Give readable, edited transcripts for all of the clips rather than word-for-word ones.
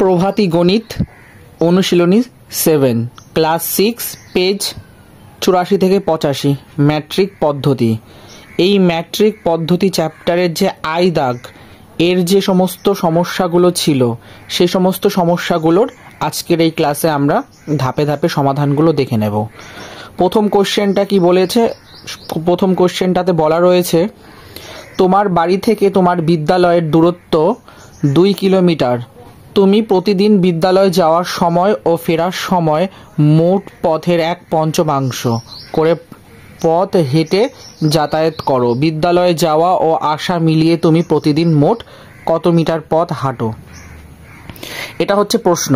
প্রভাতী গণিত অনুশীলনী 7 class 6 page 84 থেকে 85 ম্যাট্রিক পদ্ধতি। এই ম্যাট্রিক পদ্ধতি চ্যাপ্টারের যে আই দাগ এর যে সমস্ত সমস্যাগুলো ছিল সেই সমস্ত সমস্যাগুলোর আজকের এই ক্লাসে আমরা ধাপে ধাপে সমাধানগুলো দেখে নেব। প্রথম কোশ্চেনটা কি বলেছে? প্রথম কোশ্চেনটাতে বলা রয়েছে তোমার বাড়ি থেকে তোমার বিদ্যালয়ের দূরত্ব 2 কিলোমিটার। তুমি প্রতিদিন বিদ্যালয়ে যাওয়ার সময় ও ফেরার সময় মোট পথের 1/5 করে পথ হেঁটে যাতায়াত করো। বিদ্যালয়ে যাওয়া ও আসা মিলিয়ে তুমি প্রতিদিন মোট কত মিটার পথ হাঁটো? এটা হচ্ছে প্রশ্ন।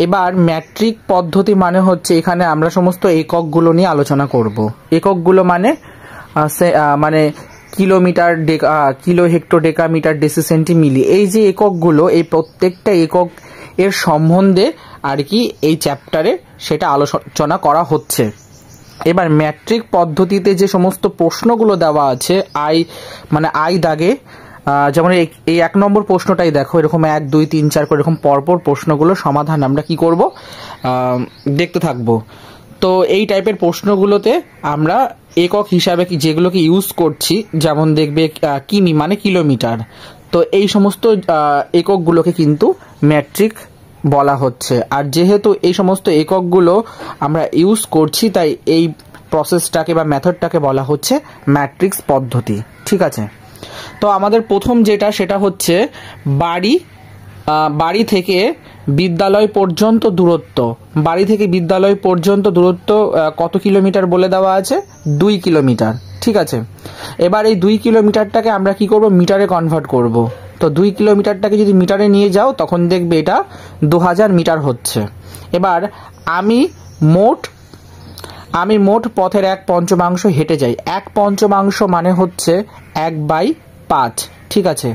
এবার ম্যাট্রিক পদ্ধতি মানে হচ্ছে এখানে আমরা সমস্ত এককগুলো নিয়ে আলোচনা করব। এককগুলো মানে kilometre, kilo, hecto, decametre, deci, centi, milli, এই যে এককগুলো, এই প্রত্যেকটা একক এর সম্বন্ধে আর কি এই চ্যাপ্টারে সেটা আলোচনা করা হচ্ছে। এবার ম্যাট্রিক পদ্ধতিতে যে সমস্ত প্রশ্নগুলো দেওয়া আছে আই দাগে, যেমন এই 1 নম্বর প্রশ্নটাই দেখো, এরকম 1 2 3 4 করে এরকম পরপর প্রশ্নগুলো সমাধান আমরা কি করব, দেখতে থাকবো। তো এই টাইপের প্রশ্নগুলোতে আমরা একক হিসাবে যেগুলোকে ইউজ করছি, যেমন দেখবে কিমি মানে কিলোমিটার, তো এই সমস্ত এককগুলোকে কিন্তু ম্যাট্রিক বলা হচ্ছে। আর যেহেতু এই সমস্ত এককগুলো আমরা ইউজ করছি তাই এই প্রসেসটাকে বা মেথডটাকে বলা হচ্ছে ম্যাট্রিক্স পদ্ধতি। ঠিক আছে, তো আমাদের প্রথম সেটা হচ্ছে বাড়ি থেকে বিদ্যালয় পর্যন্ত দূরত্ব। বাড়ি থেকে বিদ্যালয় পর্যন্ত দূরত্ব কত কিলোমিটার বলে দেওয়া আছে? 2 কিলোমিটার। ঠিক আছে, এবার এই 2 কিলোমিটারটাকে আমরা কি করব, মিটারে কনভার্ট করব। তো 2 কিলোমিটারটাকে যদি মিটারে নিয়ে যাও তখন দেখবে এটা 2000 মিটার হচ্ছে। এবার আমি মোট পথের 1/5 হেঁটে যাই। 1/5 মানে হচ্ছে 1/5। ঠিক আছে,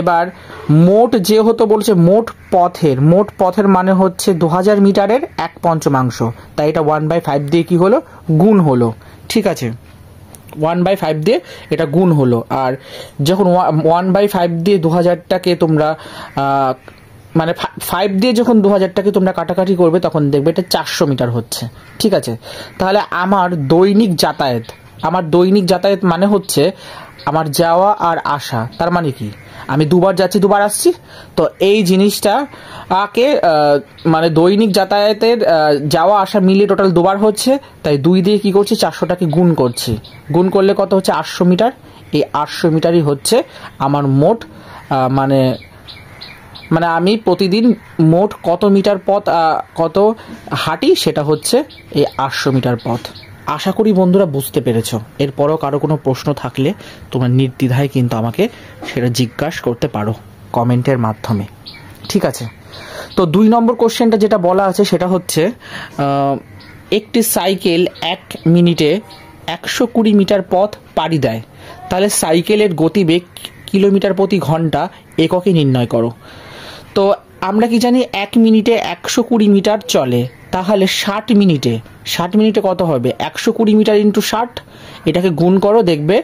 এবার মোট যেহেতু বলছে মোট পথের মানে হচ্ছে 2000 মিটারের 1/5, তাই এটা 1/5 দিয়ে কি হলো, গুণ হলো। ঠিক আছে, 1/5 দিয়ে এটা গুণ হলো। আর যখন 1/5 দিয়ে 2000টাকে তোমরা মানে 5 দিয়ে যখন 2000টাকে তোমরা কাটাকাটি করবে তখন দেখবে এটা 400 মিটার হচ্ছে। ঠিক আছে, তাহলে আমার দৈনিক যাতায়াত মানে হচ্ছে আমার যাওয়া আর আসা। তার মানে কি, আমি 2 বার যাচ্ছি 2 বার আসছি, তো এই জিনিসটাকে মানে দৈনিক যাতায়াতের যাওয়া আসা মিলিয়ে টোটাল 2 বার হচ্ছে, তাই 2 দিয়ে কি করছি, 400টাকে গুণ করছি। গুণ করলে কত হচ্ছে, 800 মিটার। এই 800 মিটারই হচ্ছে আমার মোট মানে আমি প্রতিদিন মোট কত মিটার পথ কত হাঁটি, সেটা হচ্ছে এই 800 মিটার পথ। আশা করি বন্ধুরা বুঝতে পেরেছ। এরপরও কারো কোনো প্রশ্ন থাকলে তোমরা নির্দ্বিধায় কিন্তু আমাকে সেটা জিজ্ঞাসা করতে পারো কমেন্টের মাধ্যমে। ঠিক আছে, তো 2 নম্বর কোশ্চেনটা যেটা বলা আছে সেটা হচ্ছে একটি সাইকেল 1 মিনিটে 120 মিটার পথ পাড়ি দেয়, তাহলে সাইকেলের গতিবেগ কিলোমিটার প্রতি ঘন্টা এককে নির্ণয় করো। তো আমরা কি জানি 1 মিনিটে 120 মিটার চলে, তাহলে 60 মিনিটে কত হবে, 120 মিটার ইন্টু 60, এটাকে গুণ করো, দেখবে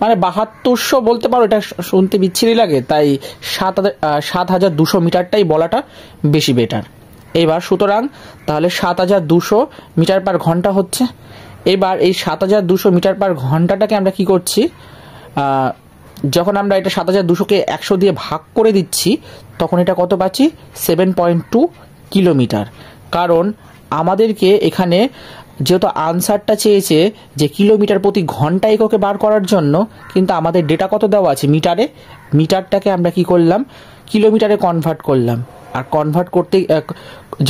মানে 7200 বলতে পারো, এটা শুনতে বিচ্ছিরি লাগে, তাই 7200 মিটারটাই বলাটা বেশি বেটার। এবার সুতরাং তাহলে 7200 মিটার পার ঘন্টা হচ্ছে। এবার এই 7200 মিটার পার ঘন্টাটাকে আমরা কি করছি, যখন আমরা এটা 7200কে 100 দিয়ে ভাগ করে দিচ্ছি তখন এটা কত পাচ্ছি, 7.2 কিলোমিটার। কারণ আমাদেরকে এখানে যেহেতু আনসারটা চেয়েছে যে কিলোমিটার প্রতি ঘন্টা এককে বার করার জন্য, কিন্তু আমাদের ডেটা কত দেওয়া আছে, মিটারটাকে আমরা কি করলাম, কিলোমিটারে কনভার্ট করলাম। আর কনভার্ট করতে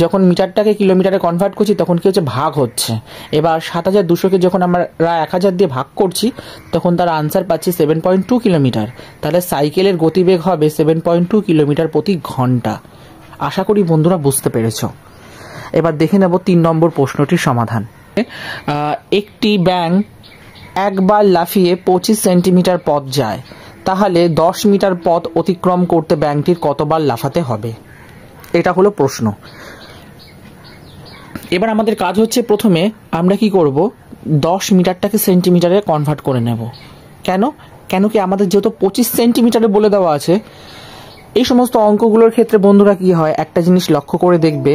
যখন মিটারটাকে কিলোমিটারে কনভার্ট করছি তখন কি হচ্ছে, ভাগ হচ্ছে। এবার 7200কে যখন আমরা 1000 দিয়ে ভাগ করছি তখন তার আনসার পাচ্ছি 7.2 কিলোমিটার। তাহলে সাইকেলের গতিবেগ হবে 7.2 কিলোমিটার প্রতি ঘন্টা। আশা করি বন্ধুরা বুঝতে পেরেছ। এবার দেখে নেব 3 নম্বর প্রশ্নটির সমাধান। একটি ব্যাঙ একবার লাফিয়ে 25 সেন্টিমিটার পথ যায়, তাহলে 10 মিটার পথ অতিক্রম করতে ব্যাঙটির কতবার লাফাতে হবে? এটা হলো প্রশ্ন। এবার আমাদের কাজ হচ্ছে প্রথমে আমরা কি করব, 10 মিটারটাকে সেন্টিমিটারে কনভার্ট করে নেব। কেন কি আমাদের যেহেতু 25 সেন্টিমিটারে বলে দেওয়া আছে, এই সমস্ত অঙ্কগুলোর ক্ষেত্রে বন্ধুরা কি হয়, একটা জিনিস লক্ষ্য করে দেখবে,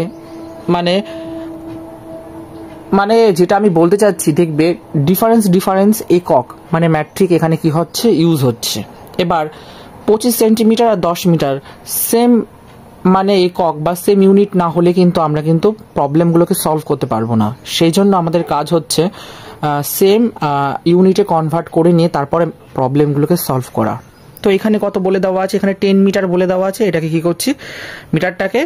মানে মানে যেটা আমি বলতে চাচ্ছি, দেখবে ডিফারেন্স একক মানে ম্যাট্রিক এখানে কি হচ্ছে, ইউজ হচ্ছে। এবার 25 সেন্টিমিটার আর 10 মিটার সেম মানে একক বা সেম ইউনিট না হলে কিন্তু আমরা কিন্তু প্রবলেমগুলোকে সলভ করতে পারবো না। সেই জন্য আমাদের কাজ হচ্ছে সেম ইউনিটে কনভার্ট করে নিয়ে তারপরে প্রবলেমগুলোকে সলভ করা। তো এখানে কত বলে দেওয়া আছে, এখানে 10 মিটার বলে দেওয়া আছে। এটাকে কি করছি, মিটারটাকে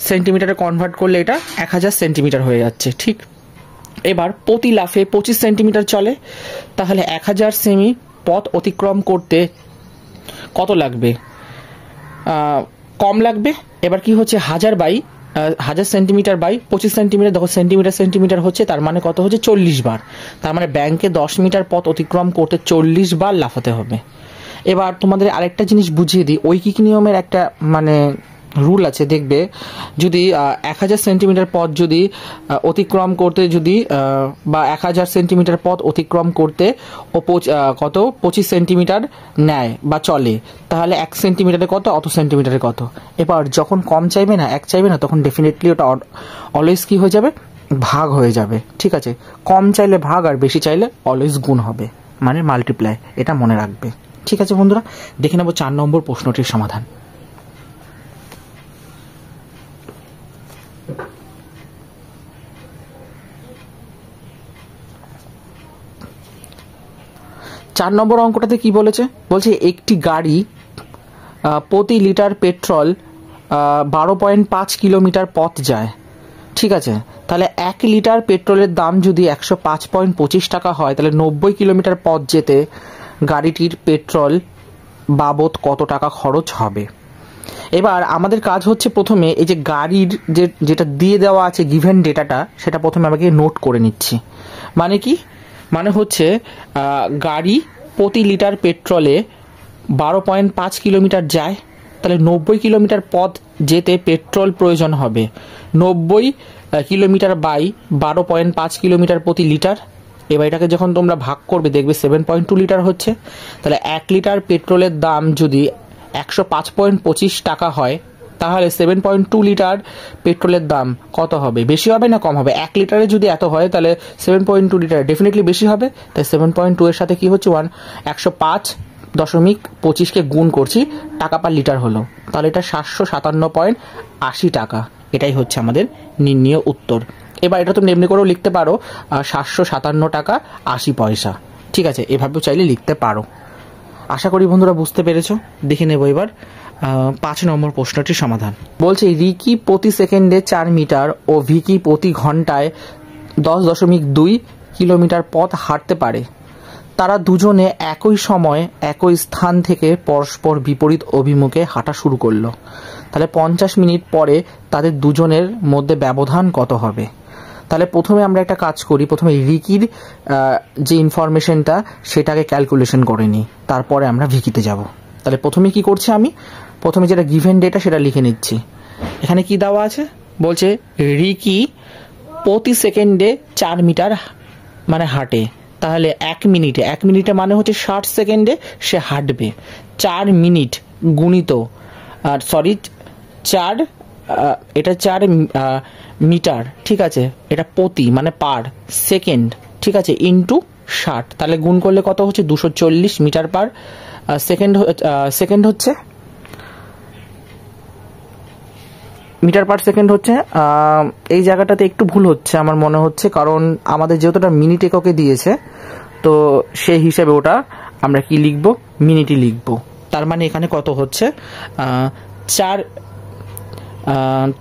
সেন্টিমিটারে কনভার্ট করলে এটা 1000 সেন্টিমিটার হয়ে যাচ্ছে, ঠিক। এবার প্রতি লাফে 25 সেন্টিমিটার চলে, তাহলে 1000 সেমি পথ অতিক্রম করতে কত লাগবে, কম লাগবে। এবার কি হচ্ছে, 1000 সেন্টিমিটার বাই 25 সেন্টিমিটার, দেখো সেন্টিমিটার হচ্ছে, তার মানে কত হচ্ছে 40 বার। তার মানে ব্যাংকে 10 মিটার পথ অতিক্রম করতে 40 বার লাফাতে হবে। এবার তোমাদের আরেকটা জিনিস বুঝিয়ে দিই, ঐকিক নিয়মের একটা মানে রুল আছে, দেখবে যদি 1000 সেন্টিমিটার পথ যদি অতিক্রম করতে যদি বা 1000 সেন্টিমিটার পথ অতিক্রম করতে ও কত 25 সেন্টিমিটার নেয় বা চলে, তাহলে 1 সেন্টিমিটারে কত, অত সেন্টিমিটারে কত। এবার যখন কম চাইবে না, 1 চাইবে না, তখন ডেফিনেটলি ওটা অলওয়েজ কি হয়ে যাবে, ভাগ হয়ে যাবে, ঠিক আছে। কম চাইলে ভাগ আর বেশি চাইলে অলওয়েজ গুণ হবে, মানে মাল্টিপ্লাই, এটা মনে রাখবে, ঠিক আছে বন্ধুরা। দেখে নেব 4 নম্বর প্রশ্নটির সমাধান। চার নম্বর অঙ্কটাতে কি বলেছে, বলছে একটি গাড়ি প্রতি লিটার পেট্রোল 12.5 কিলোমিটার পথ যায়, ঠিক আছে। তাহলে 1 লিটার পেট্রোলের দাম যদি 105.25 টাকা হয়, তাহলে 90 কিলোমিটার পথ যেতে গাড়িটির পেট্রোল বাবদ কত টাকা খরচ হবে। এবার আমাদের কাজ হচ্ছে প্রথমে এই যে গাড়ির যেটা দিয়ে দেওয়া আছে গিভেন ডেটাটা, সেটা প্রথমে আমাকে নোট করে নিচ্ছি। মানে কি, মানে হচ্ছে গাড়ি প্রতি লিটার পেট্রোলে 12.5 কিলোমিটার যায়, তাহলে 90 কিলোমিটার পথ যেতে পেট্রোল প্রয়োজন হবে 90 কিলোমিটার বাই 12.5 কিলোমিটার প্রতি লিটার। এবার এটাকে যখন তোমরা ভাগ করবে দেখবে 7.2 লিটার হচ্ছে। তাহলে 1 লিটার পেট্রোলের দাম যদি 105.25 টাকা হয়, তাহলে 7.2 লিটার পেট্রোলের দাম কত হবে, বেশি হবে না কম হবে। 1 লিটারে যদি এত হয়, তাহলে 7.2 লিটার ডেফিনেটলি বেশি হবে। তাই 7.2 এর সাথে কি হচ্ছে 105.25কে গুণ করছি, টাকা পার লিটার হলো, তাহলে এটা 757.80 টাকা। এটাই হচ্ছে আমাদের নির্ণীয় উত্তর। এবার এটা তুমি এমনি করেও লিখতে পারো 757 টাকা 80 পয়সা, ঠিক আছে, এভাবেও চাইলে লিখতে পারো। আশা করি বন্ধুরা বুঝতে পেরেছো। দেখে নেব এবার 5 নম্বর প্রশ্নটির সমাধান। বলছে রিকি প্রতি সেকেন্ডে 4 মিটার ও ভিকি প্রতি ঘন্টায় 10.2 কিলোমিটার পথ হাঁটতে পারে। তারা দুজনে একই সময় একই স্থান থেকে পরস্পর বিপরীত অভিমুখে হাঁটা শুরু করলো। তাহলে 50 মিনিট পরে তাদের দুজনের মধ্যে ব্যবধান কত হবে। তাহলে প্রথমে আমরা একটা কাজ করি, প্রথমে রিকির যে ইনফরমেশনটা সেটাকে ক্যালকুলেশন করে নিই, তারপরে আমরা ভিকিতে যাব। তাহলে প্রথমে কি করছি, আমি প্রথমে যেটা গিভেন ডেটা সেটা লিখে নিচ্ছি। এখানে কি দেওয়া আছে, বলছে রিকি প্রতি সেকেন্ডে 4 মিটার মানে হাঁটে, তাহলে 1 মিনিটে মানে হচ্ছে 60 সেকেন্ডে সে হাঁটবে। 4 মিনিট গুণিত আর সরি 4 এটা 4 মিটার, ঠিক আছে, এটা প্রতি মানে পার সেকেন্ড, ঠিক আছে, ইন্টু 60, তাহলে গুণ করলে কত হচ্ছে 240 মিটার পার সেকেন্ড হচ্ছে মিটার পার সেকেন্ড হচ্ছে। এই জায়গাটাতে একটু ভুল হচ্ছে আমার মনে হচ্ছে, কারণ আমাদের যেহেতুটা মিনিট এককে দিয়েছে, তো সেই হিসেবে ওটা আমরা কি লিখব, মিনিটই লিখব। তার মানে এখানে কত হচ্ছে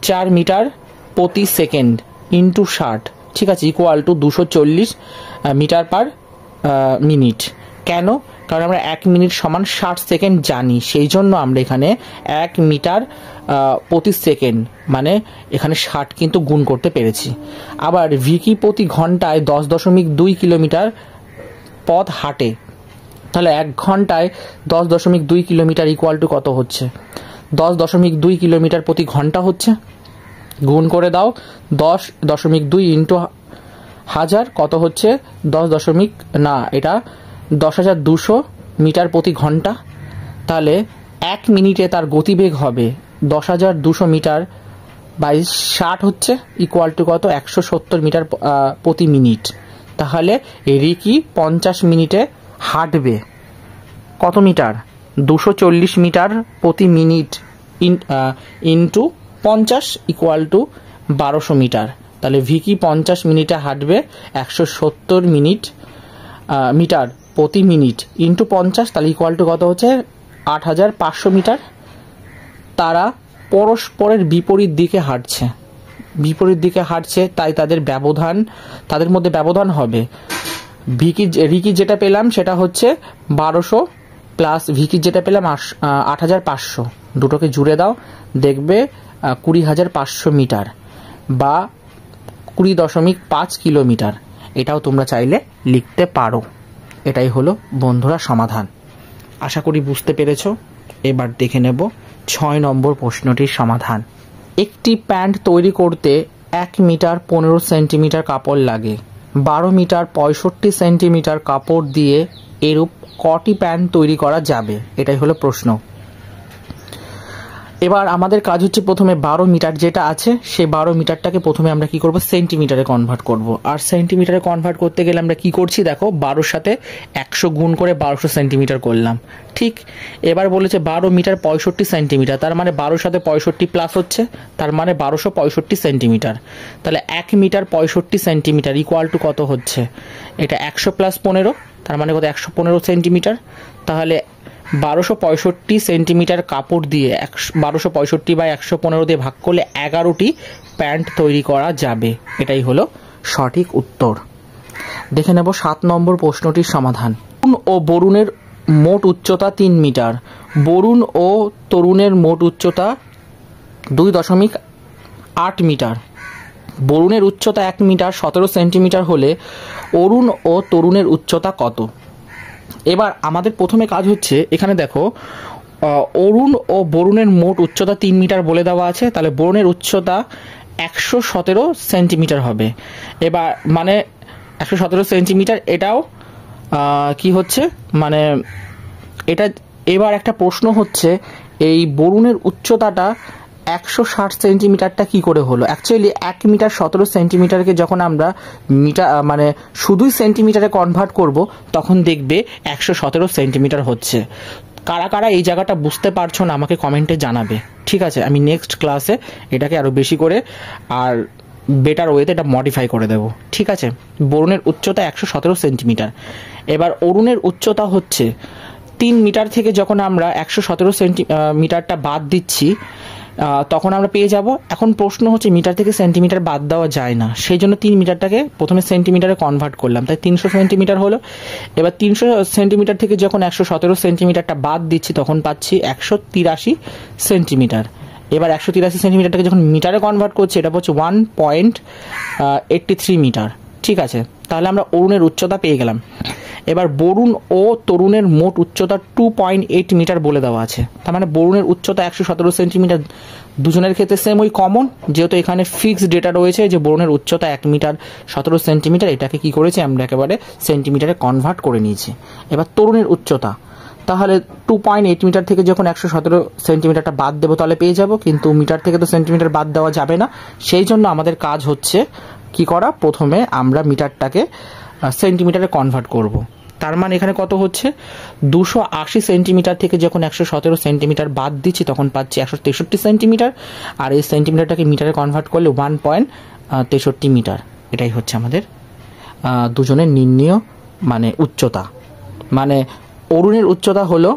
4 মিটার প্রতি সেকেন্ড ইন্টু 60, ঠিক আছে, equal to 240 metre per minute. কেন, কারণ আমরা 1 মিনিট সমান 60 সেকেন্ড জানি, সেই জন্য আমরা এখানে 1 মিটার প্রতি সেকেন্ড মানে এখানে 60 কিন্তু গুণ করতে পেরেছি। আবার ভিকি প্রতি ঘন্টায় 10.2 কিলোমিটার পথ হাঁটে, তাহলে 1 ঘন্টায় 10.2 কিলোমিটার ইকুয়াল টু কত হচ্ছে 10.2 কিলোমিটার প্রতি ঘন্টা হচ্ছে, গুণ করে দাও 10.2 ইন্টু 1000 কত হচ্ছে 10.2 মিটার প্রতি ঘন্টা। তাহলে 1 মিনিটে তার গতিবেগ হবে 10,200 মিটার বাই 60 হচ্ছে ইকুয়াল টু কত 170 মিটার প্রতি মিনিট। তাহলে রিকি 50 মিনিটে হাঁটবে কত মিটার 240 মিটার প্রতি minute into 50 equal to 1200 metre. তাহলে ভিকি 50 মিনিটে হাঁটবে 170 মিটার প্রতি মিনিট ইন্টু 50, তাহলে ইকুয়াল টু কত হচ্ছে 8,500 মিটার। তারা পরস্পরের বিপরীত দিকে হাঁটছে, তাই তাদের মধ্যে ব্যবধান হবে রিকি যেটা পেলাম সেটা হচ্ছে 1200 প্লাস ভিকি যেটা পেলাম 8,500, দুটোকে জুড়ে দাও দেখবে 20,500 মিটার বা 20.5 কিলোমিটার। এটাও তোমরা চাইলে লিখতে পারো। এটাই হলো বন্ধুরা সমাধান। আশা করি বুঝতে পেরেছো। এবার দেখে নেব 6 নম্বর প্রশ্নটির সমাধান। একটি প্যান্ট তৈরি করতে 1 মিটার 15 সেন্টিমিটার কাপড় লাগে। 12 মিটার 65 সেন্টিমিটার কাপড় দিয়ে এরূপ কটি প্যান্ট তৈরি করা যাবে? এটাই হলো প্রশ্ন। এবার আমাদের কাজ হচ্ছে প্রথমে 12 মিটার যেটা আছে সেই 12 মিটারটাকে প্রথমে আমরা কি করব সেন্টিমিটারে কনভার্ট করব। আর সেন্টিমিটারে কনভার্ট করতে গেলে আমরা কি করছি দেখো 12 সাথে 100 গুণ করে 1200 সেন্টিমিটার করলাম। ঠিক এবার বলেছে 12 মিটার 65 সেন্টিমিটার, তার মানে 12 সাথে 65 প্লাস হচ্ছে, তার মানে 1265 সেন্টিমিটার। তাহলে 1 মিটার 65 সেন্টিমিটার ইকুয়াল টু কত হচ্ছে, এটা 100 প্লাস 15, তার মানে কত 115 সেন্টিমিটার। তাহলে 1265 সেন্টিমিটার কাপড় দিয়ে 1265 বাই 115 দিয়ে ভাগ করলে 11টি প্যান্ট তৈরি করা যাবে। এটাই হলো সঠিক উত্তর। দেখে নেব 7 নম্বর প্রশ্নটির সমাধান। বরুণ ও বরুণের মোট উচ্চতা 3 মিটার। বরুণ ও তরুণের মোট উচ্চতা 2.8 মিটার। বরুণের উচ্চতা 1 মিটার 17 সেন্টিমিটার হলে অরুণ ও তরুণের উচ্চতা কত? এবার আমাদের প্রথমে কাজ হচ্ছে এখানে দেখো অরুণ ও বরুণের মোট উচ্চতা 3 মিটার বলে দেওয়া আছে, তাহলে বরুণের উচ্চতা 117 সেন্টিমিটার হবে। এবার মানে 117 সেন্টিমিটার এটাও কি হচ্ছে মানে এটা। এবার একটা প্রশ্ন হচ্ছে এই বরুণের উচ্চতাটা 160 সেন্টিমিটারটা কি করে হলো? অ্যাকচুয়ালি 1 মিটার 17 সেন্টিমিটারকে যখন আমরা মিটার মানে শুধুই সেন্টিমিটারে কনভার্ট করব তখন দেখবে 117 সেন্টিমিটার হচ্ছে। কারা কারা এই জায়গাটা বুঝতে পারছো না আমাকে কমেন্টে জানাবে, ঠিক আছে? আমি নেক্সট ক্লাসে এটাকে আরও বেশি করে আর বেটার ওয়েতে এটা মডিফাই করে দেব, ঠিক আছে? বরুণের উচ্চতা 117 সেন্টিমিটার। এবার অরুণের উচ্চতা হচ্ছে 3 মিটার থেকে যখন আমরা 117 সেন্টিমিটারটা বাদ দিচ্ছি তখন আমরা পেয়ে যাব। এখন প্রশ্ন হচ্ছে মিটার থেকে সেন্টিমিটার বাদ দেওয়া যায় না, সেই জন্য 3 মিটারটাকে প্রথমে সেন্টিমিটারে কনভার্ট করলাম, তাই 300 সেন্টিমিটার হলো। এবার 300 সেন্টিমিটার থেকে যখন 117 সেন্টিমিটারটা বাদ দিচ্ছি তখন পাচ্ছি 183 সেন্টিমিটার। এবার 183 সেন্টিমিটারটাকে যখন মিটারে কনভার্ট করছি এটা হচ্ছে 1.83 মিটার, ঠিক আছে? তাহলে আমরা অরুণের উচ্চতা পেয়ে গেলাম। এবার বরুণ ও তরুণের মোট উচ্চতা 2.8 মিটার বলে দেওয়া আছে, তার মানে বরুণের উচ্চতা 117 সেন্টিমিটার, দুজনের ক্ষেত্রে সেম ওই কমন, যেহেতু এখানে ফিক্সড ডেটা রয়েছে যে বরুণের উচ্চতা 1 মিটার 17 সেন্টিমিটার, এটাকে কি করেছি আমরা একেবারে সেন্টিমিটারে কনভার্ট করে নিয়েছি। এবার তরুণের উচ্চতা তাহলে 2.8 মিটার থেকে যখন 117 সেন্টিমিটারটা বাদ দেবো তাহলে পেয়ে যাব, কিন্তু মিটার থেকে তো সেন্টিমিটার বাদ দেওয়া যাবে না, সেই জন্য আমাদের কাজ হচ্ছে কি করা, প্রথমে আমরা মিটারটাকে সেন্টিমিটারে কনভার্ট করব। তার মানে এখানে কত হচ্ছে 280 সেন্টিমিটার থেকে যখন 117 সেন্টিমিটার বাদ দিচ্ছি তখন পাচ্ছি 163 সেন্টিমিটার, আর এই সেন্টিমিটারটাকে মিটারে কনভার্ট করলে 1.63 মিটার। এটাই হচ্ছে আমাদের দুজনের নির্ণীয় মানে উচ্চতা। মানে অরুণের উচ্চতা হলো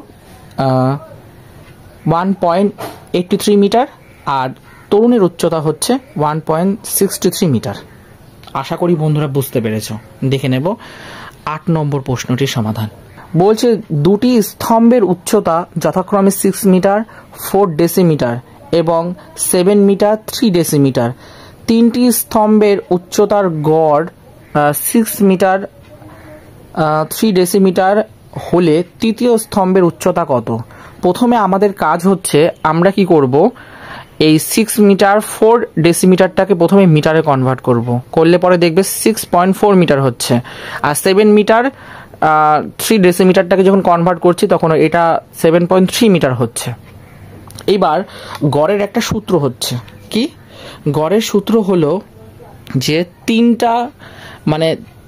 1.83 মিটার আর তরুণের উচ্চতা হচ্ছে 1.63 মিটার। আশা করি বন্ধুরা বুঝতে পেরেছো। দেখে নেব 8 নম্বর প্রশ্নটির সমাধান। বলছে দুটি স্তম্ভের উচ্চতা যথাক্রমে 6 মিটার 4 ডেসিমিটার এবং 7 মিটার 3 ডেসিমিটার। তিনটি স্তম্ভের উচ্চতার গড় 6 মিটার 3 ডেসিমিটার হলে তৃতীয় স্তম্ভের উচ্চতা কত? প্রথমে আমাদের কাজ হচ্ছে আমরা কি করব, এই 6 মিটার 4 ডেসিমিটারটাকে প্রথমে মিটারে কনভার্ট করব, করলে পরে দেখবে 6.4 মিটার হচ্ছে। আর 7 মিটার 3 ডেসিমিটারটাকে যখন কনভার্ট করছি তখন এটা 7.3 মিটার হচ্ছে। এবার গড়ের একটা সূত্র হচ্ছে কি, গড়ের সূত্র হলো যে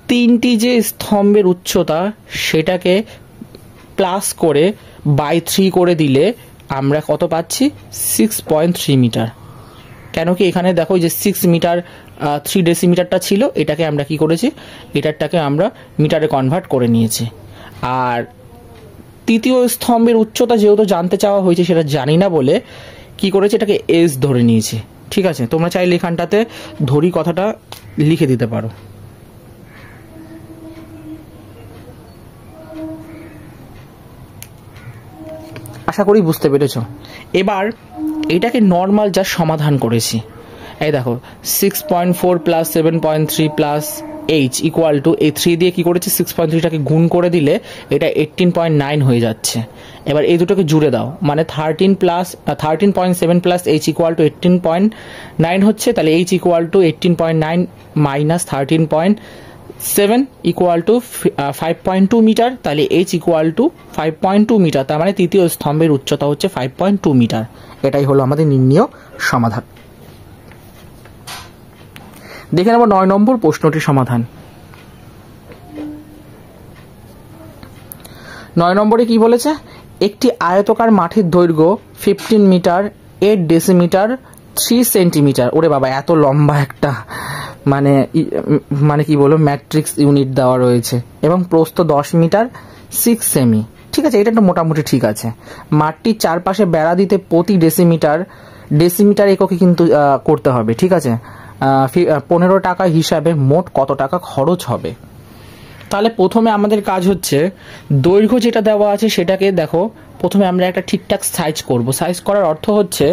তিনটি যে স্তম্ভের উচ্চতা সেটাকে প্লাস করে বাই 3 করে দিলে আমরা কত পাচ্ছি 6.3 মিটার। কেন কি এখানে দেখো যে 6 মিটার 3 ডেসিমিটারটা ছিল, এটাকে আমরা কি করেছি, এটারটাকে আমরা মিটারে কনভার্ট করে নিয়েছি। আর তৃতীয় স্তম্ভের উচ্চতা যেহেতু জানতে চাওয়া হয়েছে সেটা জানি না বলে কি করেছে, এটাকে এস ধরে নিয়েছি। ঠিক আছে, তোমরা চাইলে এখানটাতে ধরি কথাটা লিখে দিতে পারো। আশা করি বুঝতে পেরেছ। এবার এটাকে নর্মাল যা সমাধান করেছি, এই দেখো 6.4 plus 7.3 plus H equal two এই 3 দিয়ে কি করেছি 6.3টাকে গুণ করে দিলে এটা 18.9 হয়ে যাচ্ছে। এবার এই দুটোকে জুড়ে দাও, মানে 13.7 প্লাস এইচ ইকুয়াল টু 18.9 হচ্ছে। তাহলে H equal to 18.9 minus 13.7 equal to 5.2 metre. তাহলে এইচ ইকুয়াল টু 5.2 মিটার, তার মানে তৃতীয় স্তম্ভের উচ্চতা হচ্ছে 5.2 মিটার। এটাই হলো আমাদের নির্ণীয় সমাধান। দেখে নেব 9 নম্বর প্রশ্নটির সমাধান। 9 নম্বরে কি বলেছে, একটি আয়তকার মাঠের দৈর্ঘ্য 15 মিটার 8 ডেসিমিটার 3 সেন্টিমিটার। ওরে বাবা, এত লম্বা একটা মানে কি বলবো ম্যাট্রিক্স ইউনিট দেওয়া রয়েছে, এবং প্রস্থ 10 মিটার 6 সেমি। ঠিক আছে, এটা একটা মোটামুটি ঠিক আছে। মাঠটির চারপাশে বেড়া দিতে প্রতি ডেসিমিটার এককে কিন্তু করতে হবে। ঠিক আছে, 15 টাকা হিসাবে মোট কত টাকা খরচ হবে। তাহলে প্রথমে আমাদের কাজ হচ্ছে দৈর্ঘ্য যেটা দেওয়া আছে সেটাকে দেখো, প্রথমে আমরা একটা ঠিকঠাক সাইজ করব। সাইজ করার অর্থ হচ্ছে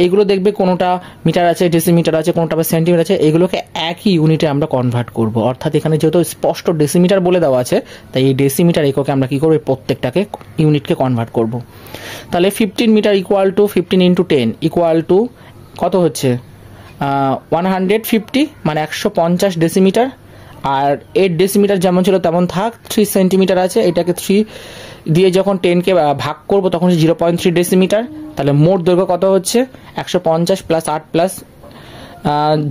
এইগুলো দেখবে কোনোটা মিটার আছে, ডেসিমিটার আছে, কোনোটা বা সেন্টিমিটার আছে, এগুলোকে একই ইউনিটে আমরা কনভার্ট করব। অর্থাৎ এখানে যেহেতু স্পষ্ট ডেসিমিটার বলে দেওয়া আছে, তাই এই ডেসিমিটার এককে আমরা কি করব, প্রত্যেকটাকে ইউনিটকে কনভার্ট করব। তাহলে 15 metre equal to 15 into 10 equal to কত হচ্ছে 150, মানে 150 ডেসিমিটার। আর 8 ডেসিমিটার যেমন ছিল তেমন থাক, 3 সেন্টিমিটার আছে, এটাকে 3 দিয়ে যখন 10কে ভাগ করব তখন 0.3 ডেসিমিটার। তাহলে মোট দৈর্ঘ্য কত হচ্ছে 150 plus 8 plus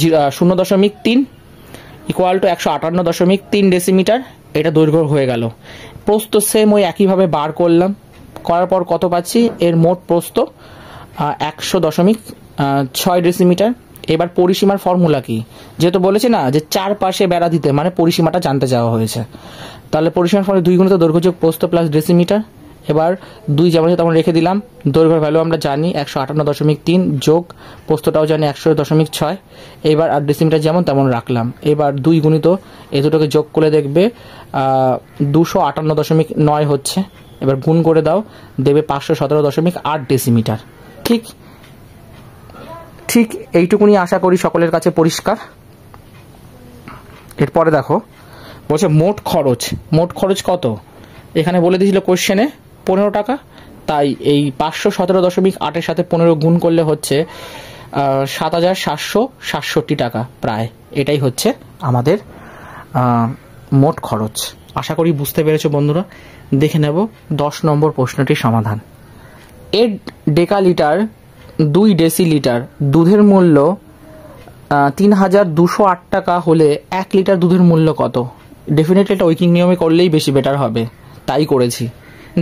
0.3 equal to 158.3 decimetre. এটা দৈর্ঘ্য হয়ে গেল। প্রস্থ সেম ওই একইভাবে বার করলাম, করার পর কত পাচ্ছি, এর মোট প্রস্থ 100.6 ডেসিমিটার। এবার পরিসীমার ফর্মুলা কি, যেহেতু বলেছে না যে চারপাশে বেড়া দিতে, মানে পরিসীমাটা জানতে চাওয়া হয়েছে। তাহলে পরিসীমার ফর্মুলা 2 গুণিত দৈর্ঘ্য যোগ প্রস্থ প্লাস ডেসিমিটার। এবার 2 যেমন আছে তেমন রেখে দিলাম। দৈর্ঘ্যের ভ্যালু আমরা জানি 158.3 যোগ প্রস্থটাও জানি 100.6। এবার আর ডেসিমিটার যেমন তেমন রাখলাম। এবার 2 গুণিত এই দুটোকে যোগ করে দেখবে 258.9 হচ্ছে। এবার গুণ করে দাও, দেবে 517.8 ডেসিমিটার। ঠিক এইটুকুনি আশা করি সকলের কাছে পরিষ্কার। এরপরে দেখো বলছে মোট খরচ কত, এখানে বলে দিয়েছিল কোশ্চেনে 15 টাকা, তাই এই 517.8 সাথে 15 গুণ করলে হচ্ছে 7,767 টাকা প্রায়। এটাই হচ্ছে আমাদের মোট খরচ। আশা করি বুঝতে পেরেছো বন্ধুরা। দেখে নেব 10 নম্বর প্রশ্নটির সমাধান। 8 ডেকালিটার 2 ডেসিলিটার দুধের মূল্য 3,208 টাকা হলে 1 লিটার দুধের মূল্য কত? ডেফিনেটলি এটা উইকিং নিয়মে করলেই বেশি বেটার হবে, তাই করেছি।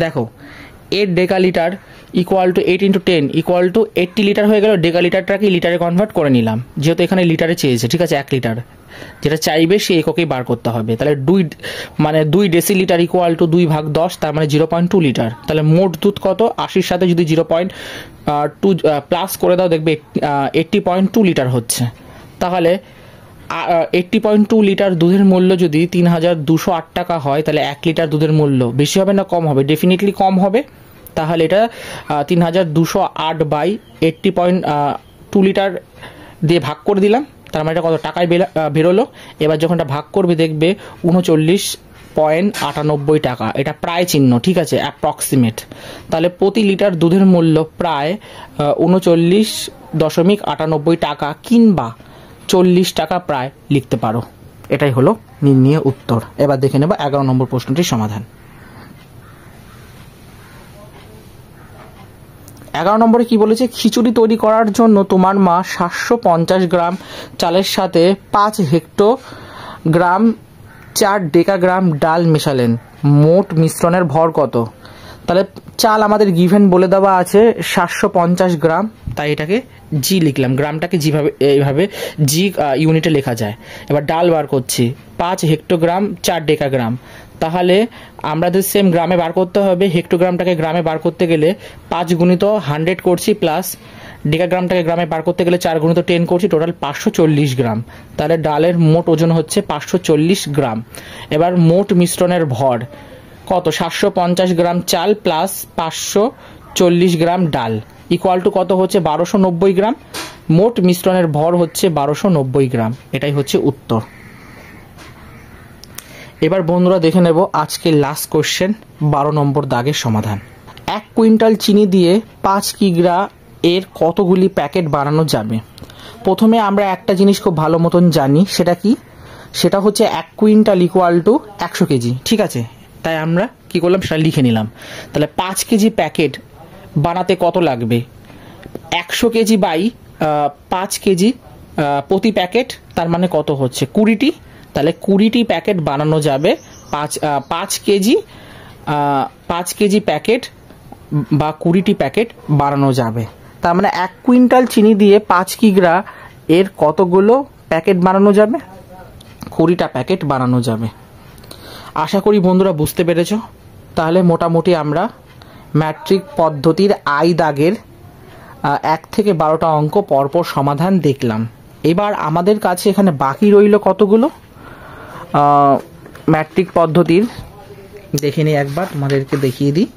দেখো 8 decalitre equal to 8 into 10 equal two 80 litre হয়ে গেল। ডেকালিটারটাকে লিটারে কনভার্ট করে নিলাম, যেহেতু এখানে লিটারে চেয়েছে। ঠিক আছে, 1 লিটার যেটা চাইবে সেই এককেই বার করতে হবে। তাহলে 2 ডেসিলিটার ইকুয়াল টু 2/10, তার মানে 0.2 লিটার। তাহলে মোট দুধ কত, 80-র সাথে যদি 0.2 প্লাস করে দাও দেখবে 80.2 লিটার হচ্ছে। তাহলে 80.2 লিটার দুধের মূল্য যদি 3,208 টাকা হয়, তাহলে 1 লিটার দুধের মূল্য বেশি হবে না কম হবে? ডেফিনেটলি কম হবে। তাহলে এটা 3,208 বাই 80.2 লিটার দিয়ে ভাগ করে দিলাম, তার মানে এটা কত টাকায় বেরোলো। এবার যখন এটা ভাগ করবে দেখবে 39.98 টাকা। এটা প্রায় চিহ্ন, ঠিক আছে, অ্যাপ্রক্সিমেট। তাহলে প্রতি লিটার দুধের মূল্য প্রায় 39.98 টাকা কিংবা 40 টাকা প্রায় লিখতে পারো। এটাই হলো নির্ণীয় উত্তর। এবার দেখে নেব 11 নম্বর প্রশ্নটির সমাধান। 11 নম্বরে কি বলেছে, খিচুড়ি তৈরি করার জন্য তোমার মা 750 গ্রাম চালের সাথে 5 হেক্টোগ্রাম 4 ডেকাগ্রাম ডাল মেশালেন, মোট মিশ্রণের ভর কত? তাহলে চাল আমাদের গিভেন বলে দেওয়া আছে 750 গ্রাম, তাই এটাকে জি লিখলাম, গ্রামটাকে যেভাবে এইভাবে জি ইউনিটে লেখা যায়। এবার ডাল বার করছি 5 হেক্টোগ্রাম 4 ডেকাগ্রাম, তাহলে আমাদের সেম গ্রামে বার করতে হবে। হেক্টোগ্রামটাকে গ্রামে বার করতে গেলে 5 গুণিত 100 করছি, প্লাস ডেকাগ্রামটাকে গ্রামে বার করতে গেলে 4 গুণিত 10 করছি, টোটাল 540 গ্রাম। তাহলে ডালের মোট ওজন হচ্ছে 540 গ্রাম। এবার মোট মিশ্রণের ভর কত? 750 গ্রাম চাল প্লাস 540 গ্রাম ডাল ইকুয়াল টু কত হচ্ছে? 1290 গ্রাম। মোট মিশ্রণের ভর হচ্ছে 1290 গ্রাম। এটাই হচ্ছে উত্তর। এবার বন্ধুরা দেখে নেব আজকে লাস্ট কোশ্চেন, 12 নম্বর দাগের সমাধান। 1 কুইন্টাল চিনি দিয়ে 5 কিগ্রা এর কতগুলি প্যাকেট বানানো যাবে? প্রথমে আমরা একটা জিনিস খুব ভালো মতন জানি, সেটা কি? সেটা হচ্ছে 1 কুইন্টাল ইকুয়াল টু 100 কেজি, ঠিক আছে? তাই আমরা কি করলাম, সেটা লিখে নিলাম। তাহলে 5 কেজি প্যাকেট বানাতে কত লাগবে? 100 কেজি বাই 5 কেজি প্রতি প্যাকেট, তার মানে কত হচ্ছে? 20টি। তাহলে 20টি প্যাকেট বানানো যাবে 5 কেজি প্যাকেট বা 20টি প্যাকেট বানানো যাবে। তার মানে 1 কুইন্টাল চিনি দিয়ে 5 কিগ্রা এর কতগুলো প্যাকেট বানানো যাবে? 20টা প্যাকেট বানানো যাবে। আশা করি বন্ধুরা বুঝতে পেরেছ। তাহলে মোটামুটি আমরা ম্যাট্রিক পদ্ধতির আই দাগের 1 থেকে 12টা অঙ্ক পরপর সমাধান দেখলাম। এবার আমাদের কাছে এখানে বাকি রইল কতগুলো ম্যাট্রিক পদ্ধতির, দেখে নিই একবার, তোমাদেরকে দেখিয়ে দিই।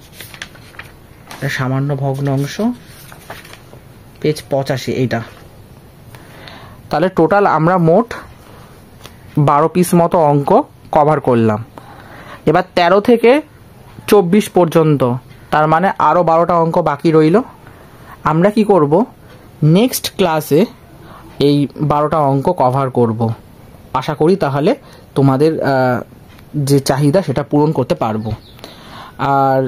সামান্য ভগ্ন অংশ, পেজ 85 এইটা। তাহলে টোটাল আমরা মোট 12 পিস মতো অঙ্ক কভার করলাম। এবার 13 থেকে 24 পর্যন্ত, তার মানে আরও 12টা অঙ্ক বাকি রইল। আমরা কি করব, নেক্সট ক্লাসে এই 12টা অঙ্ক কভার করব। আশা করি তাহলে তোমাদের যে চাহিদা সেটা পূরণ করতে পারবো। আর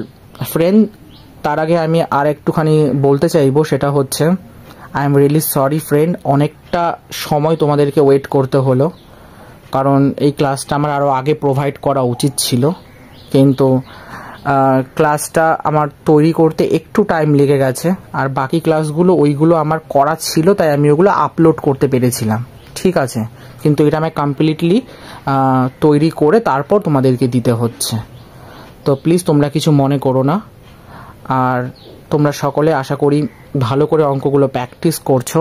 ফ্রেন্ড, তার আগে আমি আর একটুখানি বলতে চাইবো, সেটা হচ্ছে I am really sorry friend, অনেকটা সময় তোমাদেরকে ওয়েট করতে হলো, কারণ এই ক্লাসটা আমার আরও আগে প্রোভাইড করা উচিত ছিল, কিন্তু ক্লাসটা আমার তৈরি করতে একটু টাইম লেগে গেছে। আর বাকি ক্লাসগুলো ওইগুলো আমার করা ছিল, তাই আমি ওগুলো আপলোড করতে পেরেছিলাম, ঠিক আছে? কিন্তু এটা আমি কমপ্লিটলি তৈরি করে তারপর তোমাদেরকে দিতে হচ্ছে। তো প্লিজ তোমরা কিছু মনে করো না। আর তোমরা সকলে আশা করি ভালো করে অঙ্কগুলো প্র্যাকটিস করছো।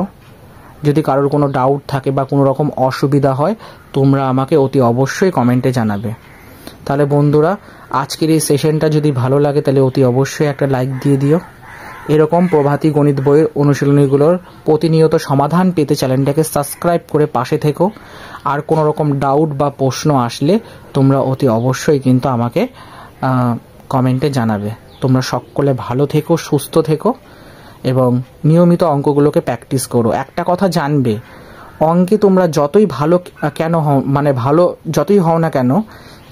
যদি কারোর কোনো ডাউট থাকে বা কোনো রকম অসুবিধা হয়, তোমরা আমাকে অতি অবশ্যই কমেন্টে জানাবে। তাহলে বন্ধুরা, আজকের এই সেশনটা যদি ভালো লাগে তাহলে অতি অবশ্যই একটা লাইক দিয়ে দিও। এরকম প্রভাতী গণিত বইয়ের অনুশীলনীগুলোর প্রতিনিয়ত সমাধান পেতে চ্যানেলটাকে সাবস্ক্রাইব করে পাশে থেকো। আর কোনো রকম ডাউট বা প্রশ্ন আসলে তোমরা অতি অবশ্যই কিন্তু আমাকে কমেন্টে জানাবে। তোমরা সকলে ভালো থেকো, সুস্থ থেকো এবং নিয়মিত অঙ্কগুলোকে প্র্যাকটিস করো। একটা কথা জানবে, অঙ্কে তোমরা যতই ভালো কেন হও, মানে ভালো যতই হও না কেন,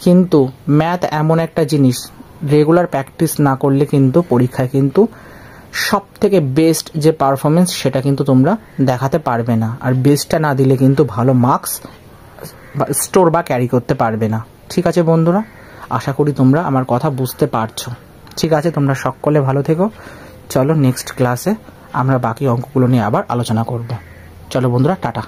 কিন্তু ম্যাথ এমন একটা জিনিস, রেগুলার প্র্যাকটিস না করলে কিন্তু পরীক্ষায় কিন্তু সব থেকে বেস্ট যে পারফরমেন্স সেটা কিন্তু তোমরা দেখাতে পারবে না। আর বেস্টটা না দিলে কিন্তু ভালো মার্কস স্টোর বা ক্যারি করতে পারবে না। ঠিক আছে বন্ধুরা, আশা করি তোমরা আমার কথা বুঝতে পারছো। ঠিক আছে, তোমরা সকলে ভালো থেকো। চলো নেক্সট ক্লাসে আমরা বাকি অঙ্কগুলো নিয়ে আবার আলোচনা করব। চলো বন্ধুরা, টাটা।